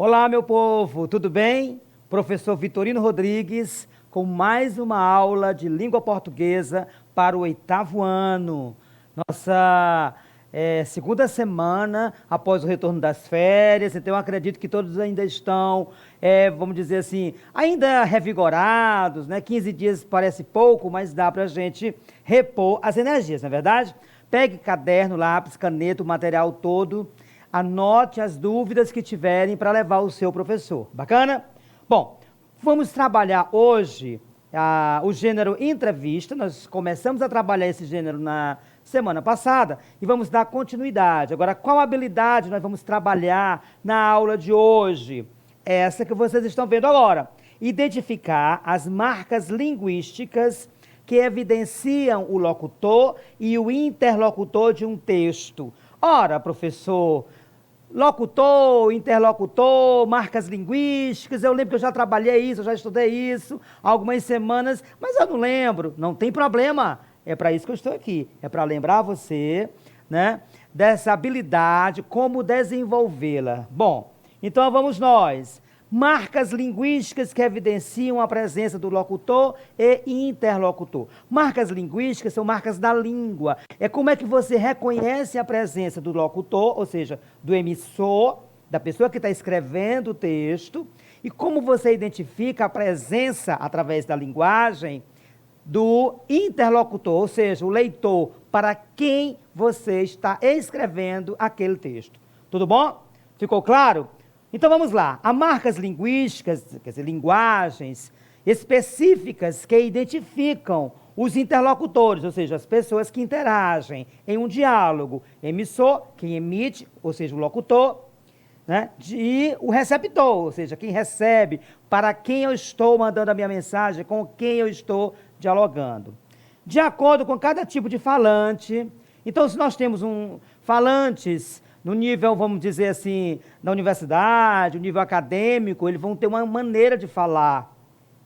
Olá, meu povo, tudo bem? Professor Vitorino Rodrigues, com mais uma aula de língua portuguesa para o 8º ano. Nossa segunda semana após o retorno das férias, então eu acredito que todos ainda estão, vamos dizer assim, ainda revigorados, né? 15 dias parece pouco, mas dá para a gente repor as energias, não é verdade? Pegue caderno, lápis, caneta, o material todo. Anote as dúvidas que tiverem para levar ao seu professor. Bacana? Bom, vamos trabalhar hoje o gênero entrevista. Nós começamos a trabalhar esse gênero na semana passada e vamos dar continuidade. Agora, qual habilidade nós vamos trabalhar na aula de hoje? Essa que vocês estão vendo agora. Identificar as marcas linguísticas que evidenciam o locutor e o interlocutor de um texto. Ora, professor, locutor, interlocutor, marcas linguísticas, eu lembro que eu já trabalhei isso, eu já estudei isso há algumas semanas, mas eu não lembro. Não tem problema, é para isso que eu estou aqui, é para lembrar você, né, dessa habilidade, como desenvolvê-la. Bom, então vamos nós. Marcas linguísticas que evidenciam a presença do locutor e interlocutor. Marcas linguísticas são marcas da língua. É como é que você reconhece a presença do locutor, ou seja, do emissor, da pessoa que está escrevendo o texto, e como você identifica a presença, através da linguagem, do interlocutor, ou seja, o leitor, para quem você está escrevendo aquele texto. Tudo bom? Ficou claro? Então vamos lá, há marcas linguísticas, quer dizer, linguagens específicas que identificam os interlocutores, ou seja, as pessoas que interagem em um diálogo, emissor, quem emite, ou seja, o locutor, né? E o receptor, ou seja, quem recebe, para quem eu estou mandando a minha mensagem, com quem eu estou dialogando. De acordo com cada tipo de falante, então se nós temos falantes no nível, vamos dizer assim, da universidade, o nível acadêmico, eles vão ter uma maneira de falar,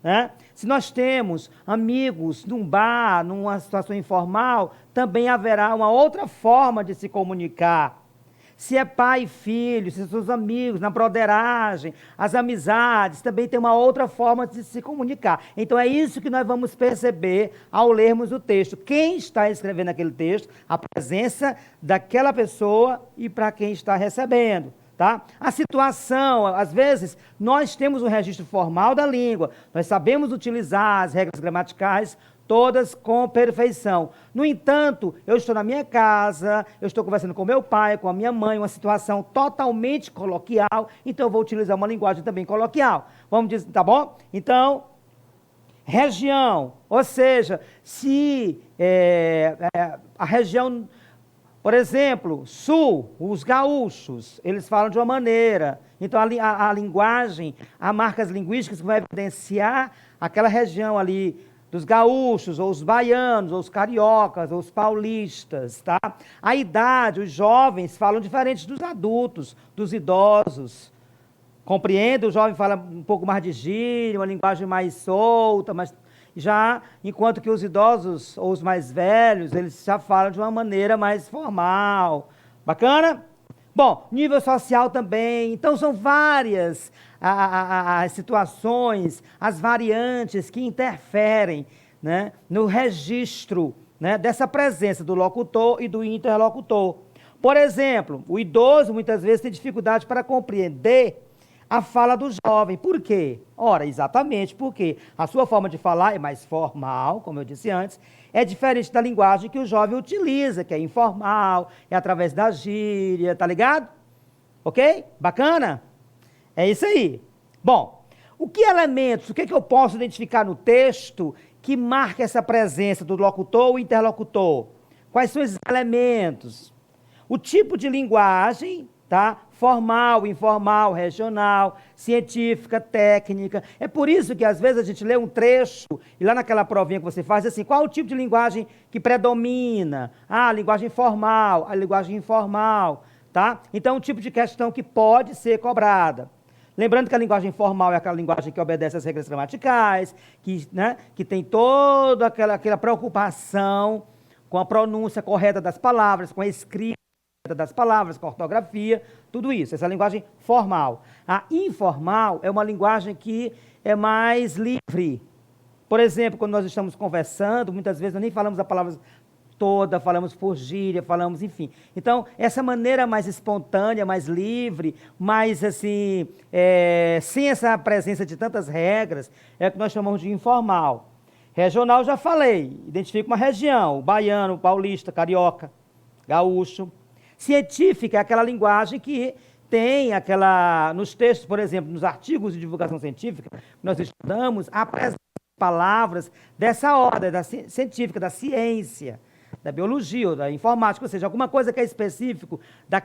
né? Se nós temos amigos num bar, numa situação informal, também haverá uma outra forma de se comunicar. Se é pai e filho, se são os amigos, na broderagem, as amizades, também tem uma outra forma de se comunicar. Então é isso que nós vamos perceber ao lermos o texto. Quem está escrevendo aquele texto, a presença daquela pessoa e para quem está recebendo. Tá? A situação, às vezes, nós temos um registro formal da língua, nós sabemos utilizar as regras gramaticais, todas com perfeição. No entanto, eu estou na minha casa, eu estou conversando com meu pai, com a minha mãe, uma situação totalmente coloquial, então eu vou utilizar uma linguagem também coloquial. Vamos dizer, tá bom? Então, região, ou seja, se a região, por exemplo, sul, os gaúchos, eles falam de uma maneira. Então, a linguagem, há marcas linguísticas que vão evidenciar aquela região ali, dos gaúchos, ou os baianos, ou os cariocas, ou os paulistas, tá? A idade, os jovens falam diferente dos adultos, dos idosos. Compreende? O jovem fala um pouco mais de gíria, uma linguagem mais solta, mas já, enquanto que os idosos, ou os mais velhos, eles já falam de uma maneira mais formal. Bacana? Bom, nível social também. Então, são várias as situações, as variantes que interferem, né, no registro, né, dessa presença do locutor e do interlocutor. Por exemplo, o idoso muitas vezes tem dificuldade para compreender a fala do jovem. Por quê? Ora, exatamente porque a sua forma de falar é mais formal, como eu disse antes, é diferente da linguagem que o jovem utiliza, que é informal, é através da gíria, tá ligado? Ok? Bacana? É isso aí. Bom, o que é que eu posso identificar no texto que marca essa presença do locutor ou interlocutor? Quais são esses elementos? O tipo de linguagem, tá? Formal, informal, regional, científica, técnica. É por isso que às vezes a gente lê um trecho e lá naquela provinha que você faz, assim, qual é o tipo de linguagem que predomina? Ah, a linguagem formal, a linguagem informal, tá? Então, um tipo de questão que pode ser cobrada. Lembrando que a linguagem formal é aquela linguagem que obedece às regras gramaticais, né, que tem toda aquela preocupação com a pronúncia correta das palavras, com a escrita das palavras, com ortografia, tudo isso. Essa é a linguagem formal. A informal é uma linguagem que é mais livre. Por exemplo, quando nós estamos conversando, muitas vezes nós nem falamos a palavra toda, falamos por gíria, falamos, enfim. Então, essa maneira mais espontânea, mais livre, mais assim, sem essa presença de tantas regras, é o que nós chamamos de informal. Regional, já falei, identifica uma região, o baiano, o paulista, carioca, gaúcho. Científica é aquela linguagem que tem aquela, nos textos, por exemplo, nos artigos de divulgação científica, nós estudamos, apresenta palavras dessa ordem, da científica, da ciência, da biologia ou da informática, ou seja, alguma coisa que é específico da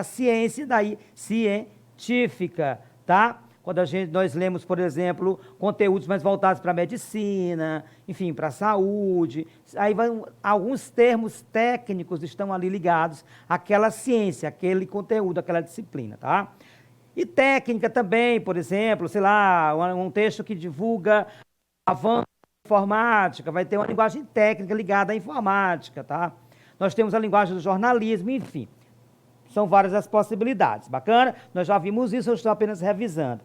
ciência, daí científica, tá? Quando nós lemos, por exemplo, conteúdos mais voltados para a medicina, enfim, para a saúde, aí alguns termos técnicos estão ali ligados àquela ciência, àquele conteúdo, àquela disciplina, tá? E técnica também, por exemplo, sei lá, um texto que divulga avanço da informática, vai ter uma linguagem técnica ligada à informática, tá? Nós temos a linguagem do jornalismo, enfim. São várias as possibilidades. Bacana? Nós já vimos isso, eu estou apenas revisando.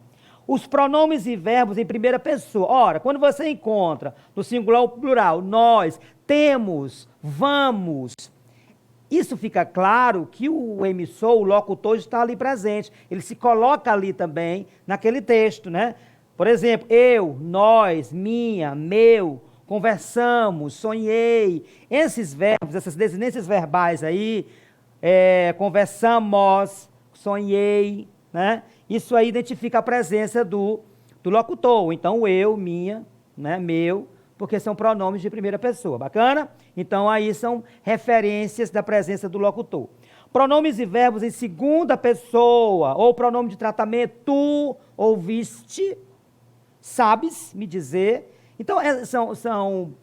Os pronomes e verbos em primeira pessoa. Ora, quando você encontra no singular ou plural, nós, temos, vamos, isso fica claro que o emissor, o locutor, está ali presente. Ele se coloca ali também naquele texto, né? Por exemplo, eu, nós, minha, meu, conversamos, sonhei. Esses verbos, essas desinências verbais aí, conversamos, sonhei, né? Isso aí identifica a presença do locutor. Então, eu, minha, né, meu, porque são pronomes de primeira pessoa. Bacana? Então, aí são referências da presença do locutor. Pronomes e verbos em segunda pessoa, ou pronome de tratamento, tu ouviste, sabes me dizer. Então, são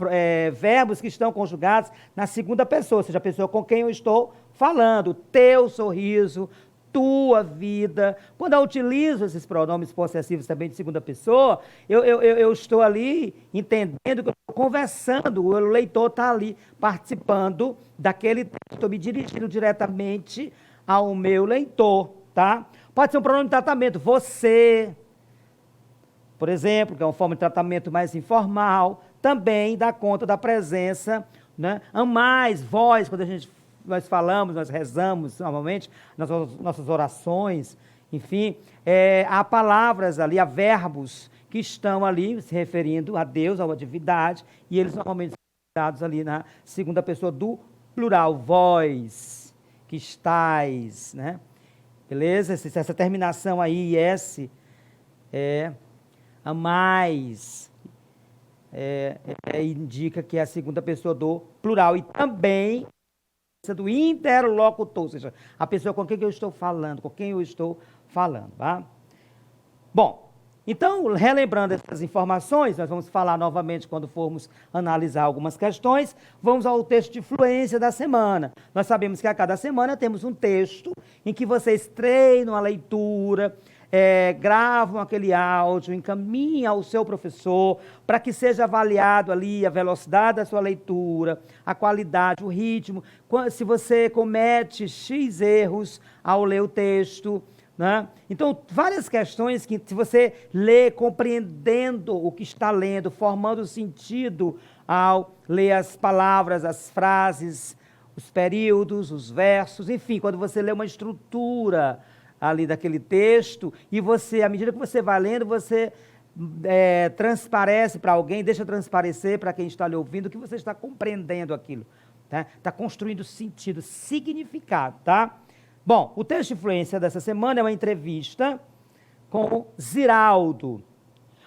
verbos que estão conjugados na segunda pessoa, ou seja, a pessoa com quem eu estou falando. Teu sorriso, tua vida. Quando eu utilizo esses pronomes possessivos também de segunda pessoa, eu estou ali entendendo que eu estou conversando, o leitor está ali participando daquele texto, estou me dirigindo diretamente ao meu leitor, tá? Pode ser um pronome de tratamento, você, por exemplo, que é uma forma de tratamento mais informal, também dá conta da presença, né? Amais, vós, quando nós falamos, nós rezamos normalmente, nas nossas orações, enfim, há palavras ali, há verbos que estão ali se referindo a Deus, a uma divindade, e eles normalmente são dados ali na segunda pessoa do plural, vós, que estais, né? Beleza? Essa terminação aí, S, amais, indica que é a segunda pessoa do plural, e também do interlocutor, ou seja, a pessoa com quem eu estou falando, tá? Bom, então, relembrando essas informações, nós vamos falar novamente quando formos analisar algumas questões, vamos ao texto de fluência da semana. Nós sabemos que a cada semana temos um texto em que vocês treinam a leitura, gravam aquele áudio, encaminham ao seu professor para que seja avaliado ali a velocidade da sua leitura, a qualidade, o ritmo, se você comete X erros ao ler o texto, né? Então, várias questões que se você lê compreendendo o que está lendo, formando sentido ao ler as palavras, as frases, os períodos, os versos, enfim, quando você lê uma estrutura ali daquele texto, e você, à medida que você vai lendo, você transparece para alguém, deixa transparecer para quem está lhe ouvindo que você está compreendendo aquilo, tá? Está construindo sentido, significado, tá? Bom, o texto de influência dessa semana é uma entrevista com Ziraldo.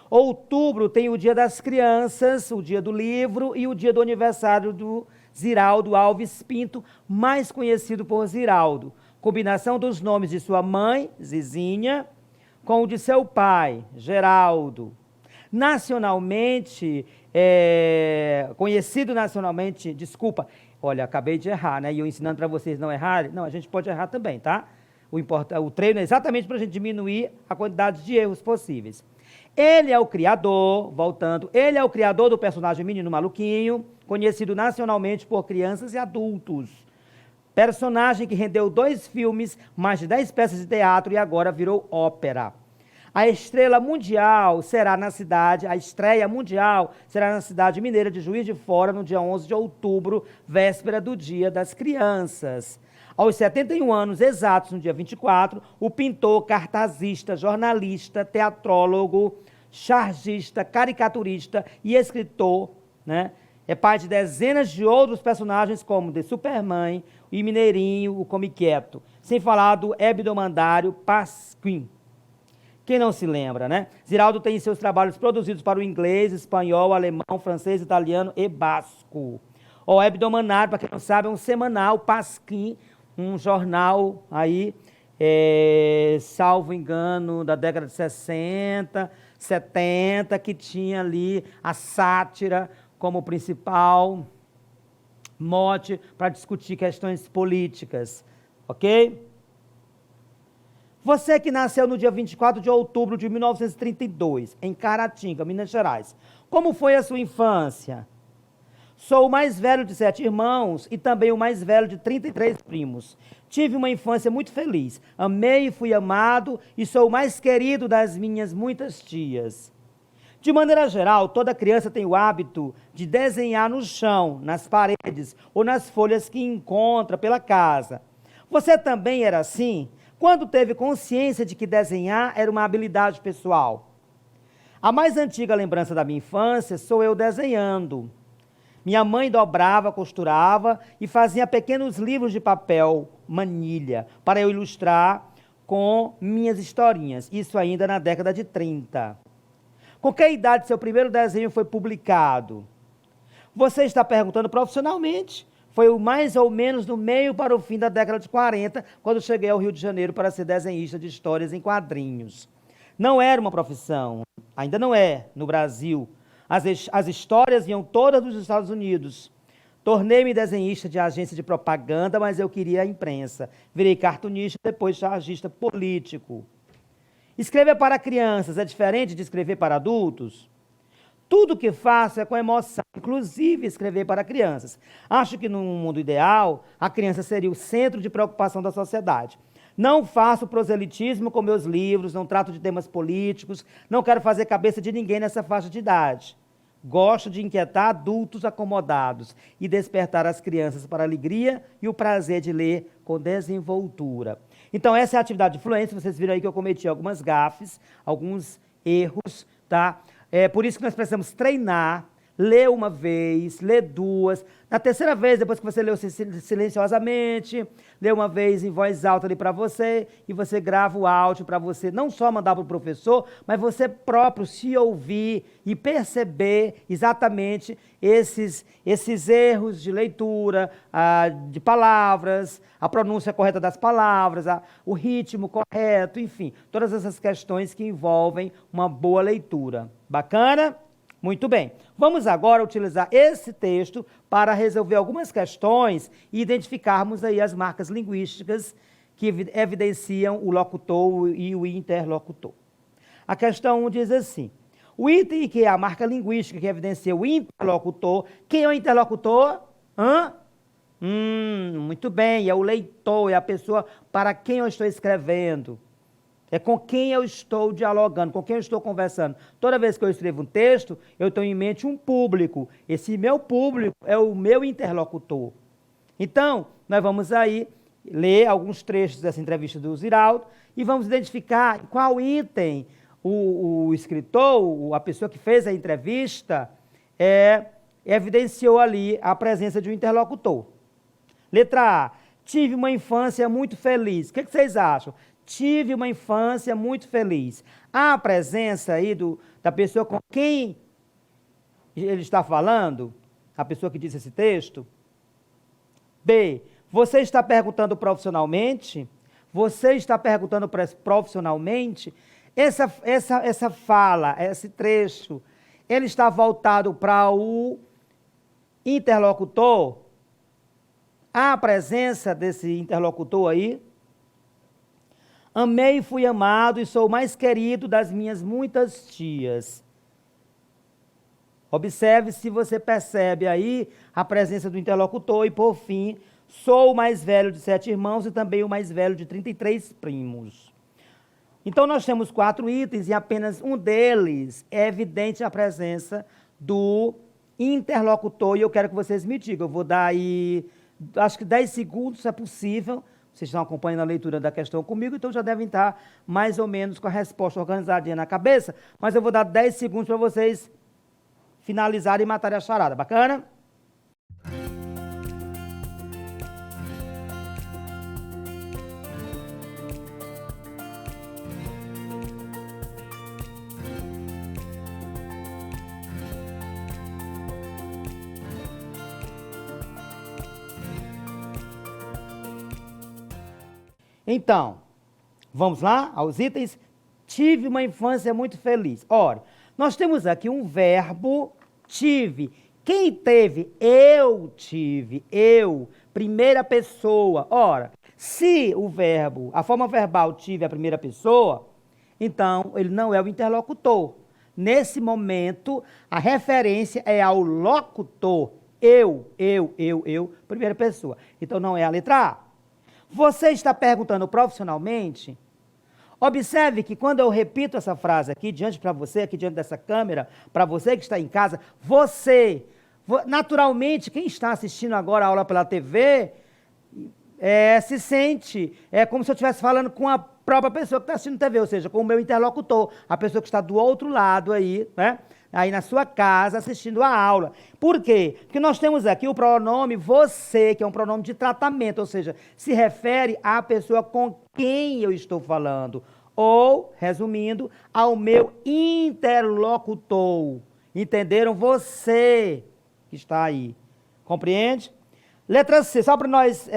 Outubro tem o Dia das Crianças, o Dia do Livro e o dia do aniversário do Ziraldo Alves Pinto, mais conhecido por Ziraldo. Combinação dos nomes de sua mãe, Zizinha, com o de seu pai, Geraldo. Nacionalmente, conhecido nacionalmente, desculpa, olha, acabei de errar, né? E eu ensinando para vocês não errarem. Não, a gente pode errar também, tá? O treino é exatamente para a gente diminuir a quantidade de erros possíveis. Ele é o criador, voltando, ele é o criador do personagem Menino Maluquinho, conhecido nacionalmente por crianças e adultos. Personagem que rendeu 2 filmes, mais de 10 peças de teatro e agora virou ópera. A estreia mundial será na cidade mineira de Juiz de Fora, no dia 11 de outubro, véspera do Dia das Crianças. Aos 71 anos exatos, no dia 24, o pintor, cartazista, jornalista, teatrólogo, chargista, caricaturista e escritor, né? É pai de dezenas de outros personagens como The Superman, o Mineirinho, o Come Quieto. Sem falar do hebdomadário Pasquim. Quem não se lembra, né? Ziraldo tem seus trabalhos produzidos para o inglês, espanhol, alemão, francês, italiano e basco. O hebdomadário, para quem não sabe, é um semanal, Pasquim, um jornal aí, salvo engano, da década de 60, 70, que tinha ali a sátira como principal mote para discutir questões políticas, ok? Você que nasceu no dia 24 de outubro de 1932, em Caratinga, Minas Gerais, como foi a sua infância? Sou o mais velho de 7 irmãos e também o mais velho de 33 primos. Tive uma infância muito feliz, amei e fui amado e sou o mais querido das minhas muitas tias. De maneira geral, toda criança tem o hábito de desenhar no chão, nas paredes ou nas folhas que encontra pela casa. Você também era assim? Quando teve consciência de que desenhar era uma habilidade pessoal? A mais antiga lembrança da minha infância sou eu desenhando. Minha mãe dobrava, costurava e fazia pequenos livros de papel, manilha, para eu ilustrar com minhas historinhas. Isso ainda na década de 30. Com que idade seu primeiro desenho foi publicado? Você está perguntando profissionalmente? Foi o mais ou menos no meio para o fim da década de 40, quando cheguei ao Rio de Janeiro para ser desenhista de histórias em quadrinhos. Não era uma profissão, ainda não é, no Brasil. As histórias vinham todas dos Estados Unidos. Tornei-me desenhista de agência de propaganda, mas eu queria a imprensa. Virei cartunista, depois chargista político. Escrever para crianças é diferente de escrever para adultos? Tudo que faço é com emoção, inclusive escrever para crianças. Acho que, num mundo ideal, a criança seria o centro de preocupação da sociedade. Não faço proselitismo com meus livros, não trato de temas políticos, não quero fazer cabeça de ninguém nessa faixa de idade. Gosto de inquietar adultos acomodados e despertar as crianças para a alegria e o prazer de ler com desenvoltura. Então, essa é a atividade de influência. Vocês viram aí que eu cometi algumas gafes, alguns erros, tá? É por isso que nós precisamos treinar, ler uma vez, ler 2. Na terceira vez, depois que você leu silenciosamente, lê uma vez em voz alta ali para você, e você grava o áudio para você não só mandar para o professor, mas você próprio se ouvir e perceber exatamente esses erros de leitura, de palavras, a pronúncia correta das palavras, o ritmo correto, enfim, todas essas questões que envolvem uma boa leitura. Bacana? Muito bem. Vamos agora utilizar esse texto para resolver algumas questões e identificarmos aí as marcas linguísticas que evidenciam o locutor e o interlocutor. A questão 1 diz assim: o item que é a marca linguística que evidencia o interlocutor, quem é o interlocutor? Muito bem, é o leitor, é a pessoa para quem eu estou escrevendo. É com quem eu estou dialogando, com quem eu estou conversando. Toda vez que eu escrevo um texto, eu tenho em mente um público. Esse meu público é o meu interlocutor. Então, nós vamos aí ler alguns trechos dessa entrevista do Ziraldo e vamos identificar qual item o escritor, a pessoa que fez a entrevista, evidenciou ali a presença de um interlocutor. Letra A. Tive uma infância muito feliz. O que vocês acham? Tive uma infância muito feliz. Há a presença aí da pessoa com quem ele está falando? A pessoa que disse esse texto? B. Você está perguntando profissionalmente? Você está perguntando profissionalmente? Essa fala, esse trecho, ele está voltado para o interlocutor? Há a presença desse interlocutor aí? Amei e fui amado e sou o mais querido das minhas muitas tias. Observe se você percebe aí a presença do interlocutor e, por fim, Sou o mais velho de 7 irmãos e também o mais velho de 33 primos. Então, nós temos 4 itens e apenas um deles é evidente a presença do interlocutor. E eu quero que vocês me digam. Eu vou dar aí, acho que 10 segundos, se é possível. Vocês estão acompanhando a leitura da questão comigo, então já devem estar mais ou menos com a resposta organizadinha na cabeça. Mas eu vou dar 10 segundos para vocês finalizarem e matarem a charada. Bacana? Então, vamos lá aos itens. Tive uma infância muito feliz. Ora, nós temos aqui um verbo tive. Quem teve? Eu tive. Eu, primeira pessoa. Ora, se o verbo, a forma verbal tive a primeira pessoa, então ele não é o interlocutor. Nesse momento, a referência é ao locutor. Eu, primeira pessoa. Então não é a letra A. Você está perguntando profissionalmente? Observe que quando eu repito essa frase aqui diante para você, aqui diante dessa câmera, para você que está em casa, você, naturalmente, quem está assistindo agora a aula pela TV, se sente, é como se eu estivesse falando com a própria pessoa que está assistindo TV, ou seja, com o meu interlocutor, a pessoa que está do outro lado aí, né? Aí na sua casa assistindo a aula. Por quê? Porque nós temos aqui o pronome você, que é um pronome de tratamento, ou seja, se refere à pessoa com quem eu estou falando. Ou, resumindo, ao meu interlocutor. Entenderam? Você que está aí. Compreende? Letra C, só para nós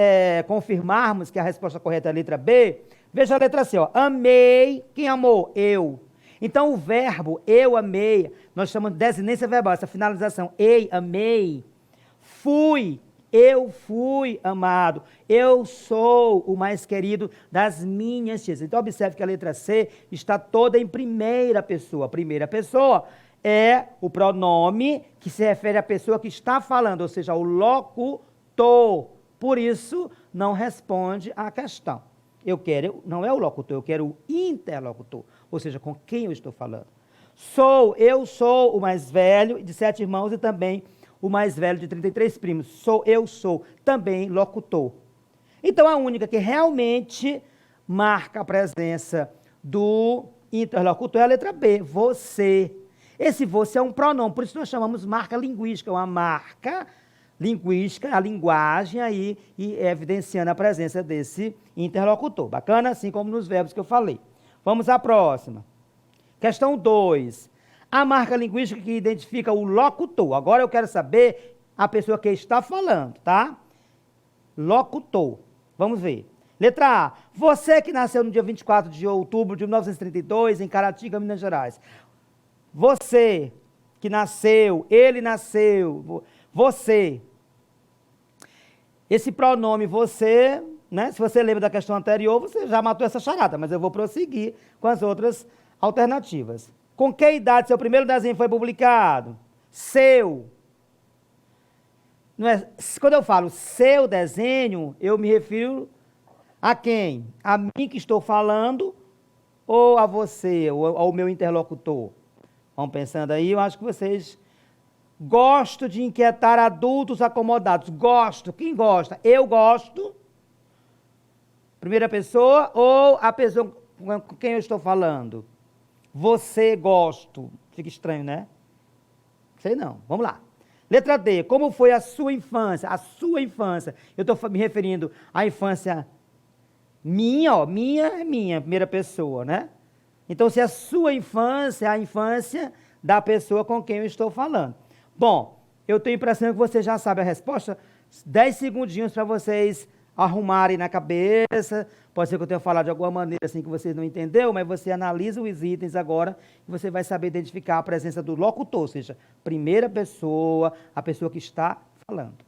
confirmarmos que a resposta correta é a letra B, veja a letra C, ó. Amei. Quem amou? Eu. Então, o verbo eu amei, nós chamamos de desinência verbal, essa finalização, ei, amei, fui, eu fui amado, eu sou o mais querido das minhas tias. Então, observe que a letra C está toda em primeira pessoa. A primeira pessoa é o pronome que se refere à pessoa que está falando, ou seja, ao locutor. Por isso, não responde à questão. Não é o locutor, eu quero o interlocutor, ou seja, com quem eu estou falando. Eu sou o mais velho de 7 irmãos e também o mais velho de 33 primos. Eu sou também locutor. Então, a única que realmente marca a presença do interlocutor é a letra B, você. Esse você é um pronome, por isso nós chamamos marca linguística, uma marca linguística, a linguagem aí, e evidenciando a presença desse interlocutor. Bacana? Assim como nos verbos que eu falei. Vamos à próxima. Questão 2. A marca linguística que identifica o locutor. Agora eu quero saber a pessoa que está falando, tá? Locutor. Vamos ver. Letra A. Você que nasceu no dia 24 de outubro de 1932, em Caratinga, Minas Gerais. Você que nasceu, ele nasceu, você. Esse pronome você, né? Se você lembra da questão anterior, você já matou essa charada, mas eu vou prosseguir com as outras alternativas. Com que idade seu primeiro desenho foi publicado? Seu. Não é, quando eu falo seu desenho, eu me refiro a quem? A mim que estou falando ou a você, ou ao meu interlocutor? Vão pensando aí, eu acho que vocês... Gosto de inquietar adultos acomodados. Gosto. Quem gosta? Eu gosto. Primeira pessoa ou a pessoa com quem eu estou falando? Você gosto. Fica estranho, né? Sei não. Vamos lá. Letra D. Como foi a sua infância? A sua infância. Eu estou me referindo à infância minha, ó. Minha é minha, primeira pessoa, né? Então, se a sua infância é a infância da pessoa com quem eu estou falando. Bom, eu tenho a impressão que você já sabe a resposta. 10 segundinhos para vocês arrumarem na cabeça. Pode ser que eu tenha falado de alguma maneira assim que vocês não entenderam, mas você analisa os itens agora e você vai saber identificar a presença do locutor, ou seja, primeira pessoa, a pessoa que está falando.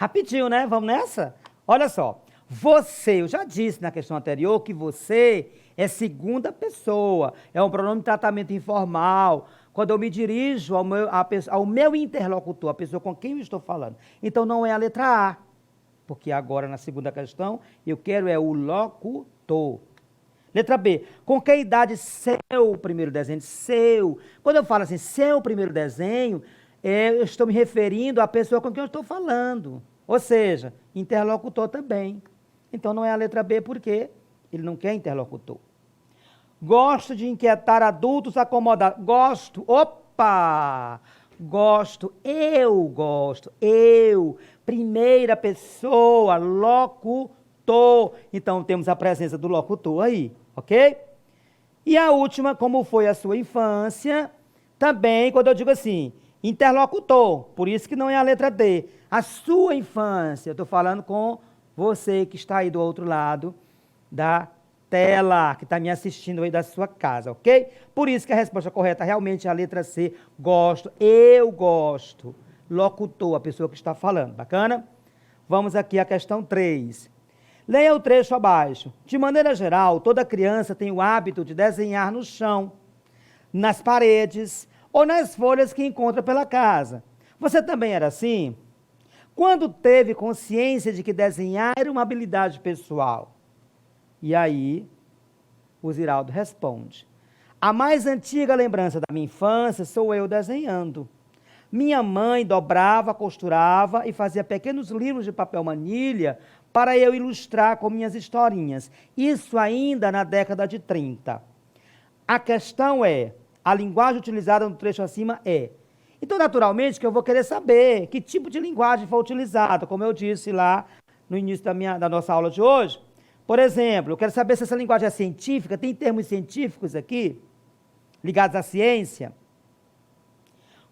Rapidinho, né? Vamos nessa? Olha só. Você, eu já disse na questão anterior que você é segunda pessoa, é um pronome de tratamento informal, quando eu me dirijo ao meu interlocutor, a pessoa com quem eu estou falando. Então não é a letra A, porque agora na segunda questão eu quero é o locutor. Letra B, com que idade seu primeiro desenho? Seu. Quando eu falo assim, seu primeiro desenho, eu estou me referindo à pessoa com quem eu estou falando. Ou seja, interlocutor também. Então não é a letra B porque ele não quer interlocutor. Gosto de inquietar adultos acomodados. Gosto, opa! Gosto, eu. Primeira pessoa, locutor. Então temos a presença do locutor aí, ok? E a última, como foi a sua infância, também quando eu digo assim, interlocutor, por isso que não é a letra D. A sua infância, eu estou falando com você que está aí do outro lado da tela, que está me assistindo aí da sua casa, ok? Por isso que a resposta correta realmente é a letra C, gosto, eu gosto. Locutor, a pessoa que está falando, bacana? Vamos aqui à questão 3. Leia o trecho abaixo. De maneira geral, toda criança tem o hábito de desenhar no chão, nas paredes ou nas folhas que encontra pela casa. Você também era assim? Quando teve consciência de que desenhar era uma habilidade pessoal? E aí, o Ziraldo responde. A mais antiga lembrança da minha infância sou eu desenhando. Minha mãe dobrava, costurava e fazia pequenos livros de papel manilha para eu ilustrar com minhas historinhas. Isso ainda na década de 30. A questão é, a linguagem utilizada no trecho acima é. Então, naturalmente, que eu vou querer saber que tipo de linguagem foi utilizada, como eu disse lá no início da nossa aula de hoje. Por exemplo, eu quero saber se essa linguagem é científica, tem termos científicos aqui, ligados à ciência.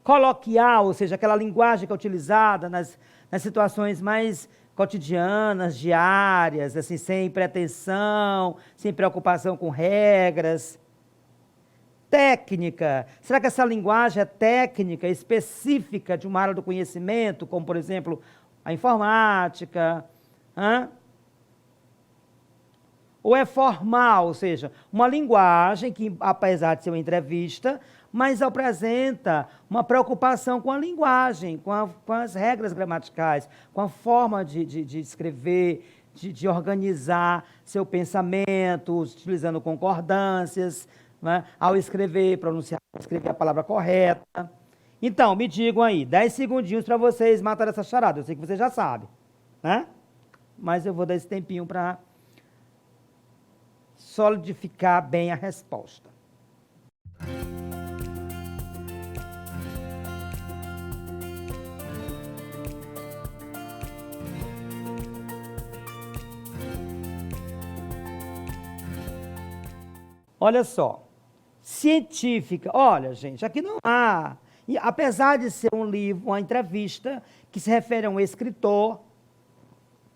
Coloquial, ou seja, aquela linguagem que é utilizada nas situações mais cotidianas, diárias, assim, sem pretensão, sem preocupação com regras. Técnica, será que essa linguagem é técnica, específica de uma área do conhecimento, como, por exemplo, a informática? Ou é formal, ou seja, uma linguagem que, apesar de ser uma entrevista, mas apresenta uma preocupação com a linguagem, com as regras gramaticais, com a forma de escrever, de organizar seu pensamento, utilizando concordâncias, né? Ao escrever, escrever a palavra correta. Então, me digam aí, 10 segundinhos para vocês matarem essa charada. Eu sei que vocês já sabem, né? Mas eu vou dar esse tempinho para solidificar bem a resposta. Olha só, científica, olha gente, aqui não há, e apesar de ser um livro, uma entrevista que se refere a um escritor,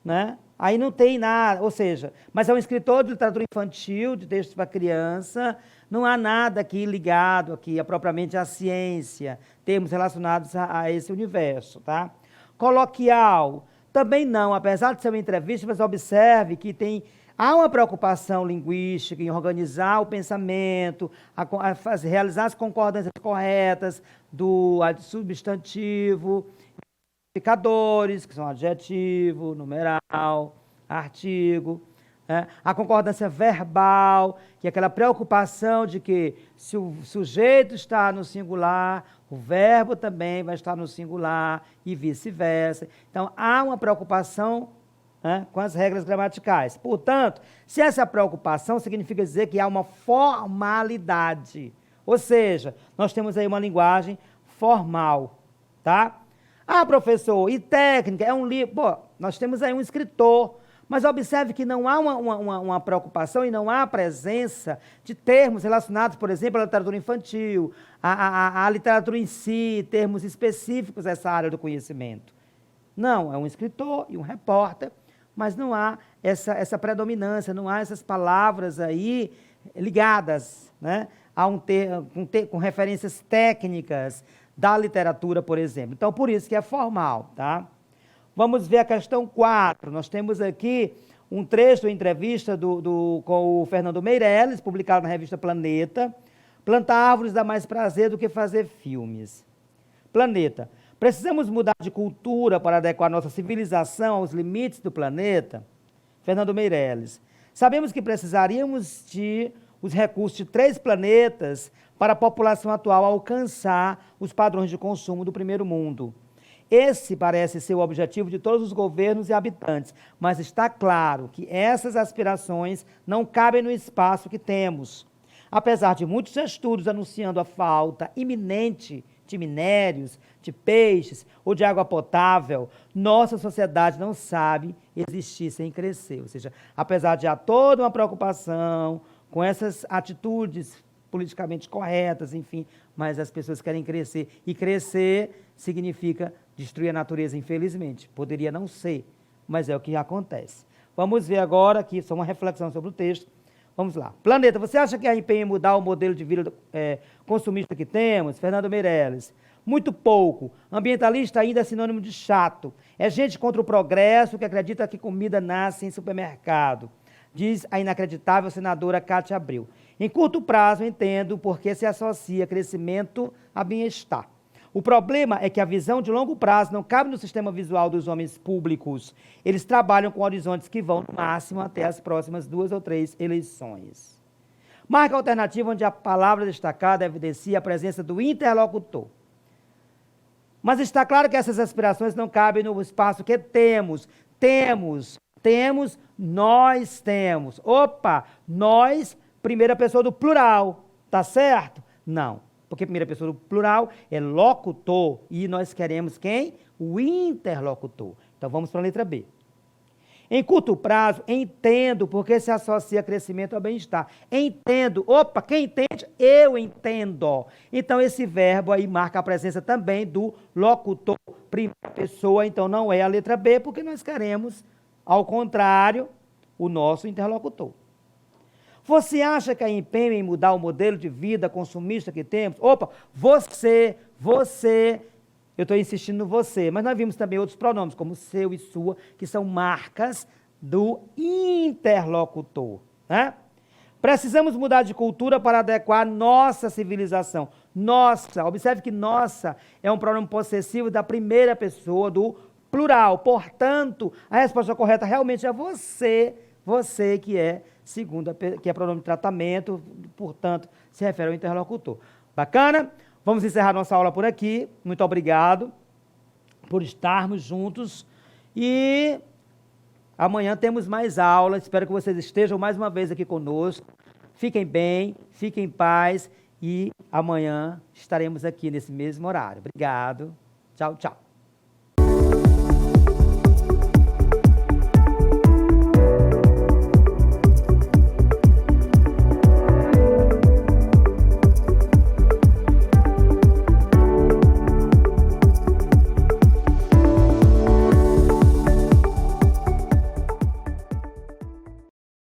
né? Aí não tem nada, ou seja, mas é um escritor de literatura infantil, de textos para criança, não há nada aqui ligado aqui, propriamente à ciência, termos relacionados a esse universo, tá? Coloquial, também não, apesar de ser uma entrevista, mas observe que há uma preocupação linguística em organizar o pensamento, realizar as concordâncias corretas do substantivo, indicadores, que são adjetivo, numeral, artigo, né? A concordância verbal, que é aquela preocupação de que se o sujeito está no singular, o verbo também vai estar no singular e vice-versa. Então, há uma preocupação, né, com as regras gramaticais. Portanto, se essa preocupação significa dizer que há uma formalidade, ou seja, nós temos aí uma linguagem formal, tá? Ah, professor, e técnica? É um livro. Pô, nós temos aí um escritor, mas observe que não há uma preocupação e não há presença de termos relacionados, por exemplo, à literatura infantil, à literatura em si, termos específicos dessa área do conhecimento. Não, é um escritor e um repórter, mas não há essa predominância, não há essas palavras aí ligadas, né, a com referências técnicas da literatura, por exemplo. Então, por isso que é formal, tá? Vamos ver a questão 4. Nós temos aqui um trecho da entrevista com o Fernando Meirelles, publicado na revista Planeta. Plantar árvores dá mais prazer do que fazer filmes. Planeta. Precisamos mudar de cultura para adequar nossa civilização aos limites do planeta? Fernando Meirelles. Sabemos que precisaríamos de os recursos de 3 planetas para a população atual alcançar os padrões de consumo do primeiro mundo. Esse parece ser o objetivo de todos os governos e habitantes, mas está claro que essas aspirações não cabem no espaço que temos. Apesar de muitos estudos anunciando a falta iminente de minérios, de peixes ou de água potável, nossa sociedade não sabe existir sem crescer. Ou seja, apesar de há toda uma preocupação com essas atitudes politicamente corretas, enfim, mas as pessoas querem crescer. E crescer significa destruir a natureza, infelizmente. Poderia não ser, mas é o que acontece. Vamos ver agora aqui, só uma reflexão sobre o texto. Vamos lá. Planeta, você acha que há empenho em mudar o modelo de vida consumista que temos? Fernando Meirelles. Muito pouco. Ambientalista ainda é sinônimo de chato. É gente contra o progresso que acredita que comida nasce em supermercado. Diz a inacreditável senadora Cátia Abreu. Em curto prazo, entendo porque se associa crescimento a bem-estar. O problema é que a visão de longo prazo não cabe no sistema visual dos homens públicos. Eles trabalham com horizontes que vão, no máximo, até as próximas 2 ou 3 eleições. Marca alternativa onde a palavra destacada evidencia a presença do interlocutor. Mas está claro que essas aspirações não cabem no espaço que temos. Nós temos. Opa, nós, primeira pessoa do plural, tá certo? Não. Porque primeira pessoa do plural é locutor e nós queremos quem? O interlocutor. Então vamos para a letra B. Em curto prazo, entendo porque se associa crescimento ao bem-estar. Entendo. Opa, quem entende? Eu entendo. Então esse verbo aí marca a presença também do locutor, primeira pessoa. Então não é a letra B, porque nós queremos, ao contrário, o nosso interlocutor. Você acha que há empenho em mudar o modelo de vida consumista que temos? Opa, você, eu estou insistindo no você, mas nós vimos também outros pronomes, como seu e sua, que são marcas do interlocutor, né? Precisamos mudar de cultura para adequar nossa civilização. Nossa, observe que nossa é um pronome possessivo da primeira pessoa do plural. Portanto, a resposta correta realmente é você que é segunda, que é pronome de tratamento, portanto, se refere ao interlocutor. Bacana? Vamos encerrar nossa aula por aqui. Muito obrigado por estarmos juntos. E amanhã temos mais aulas. Espero que vocês estejam mais uma vez aqui conosco. Fiquem bem, fiquem em paz. E amanhã estaremos aqui nesse mesmo horário. Obrigado. Tchau, tchau.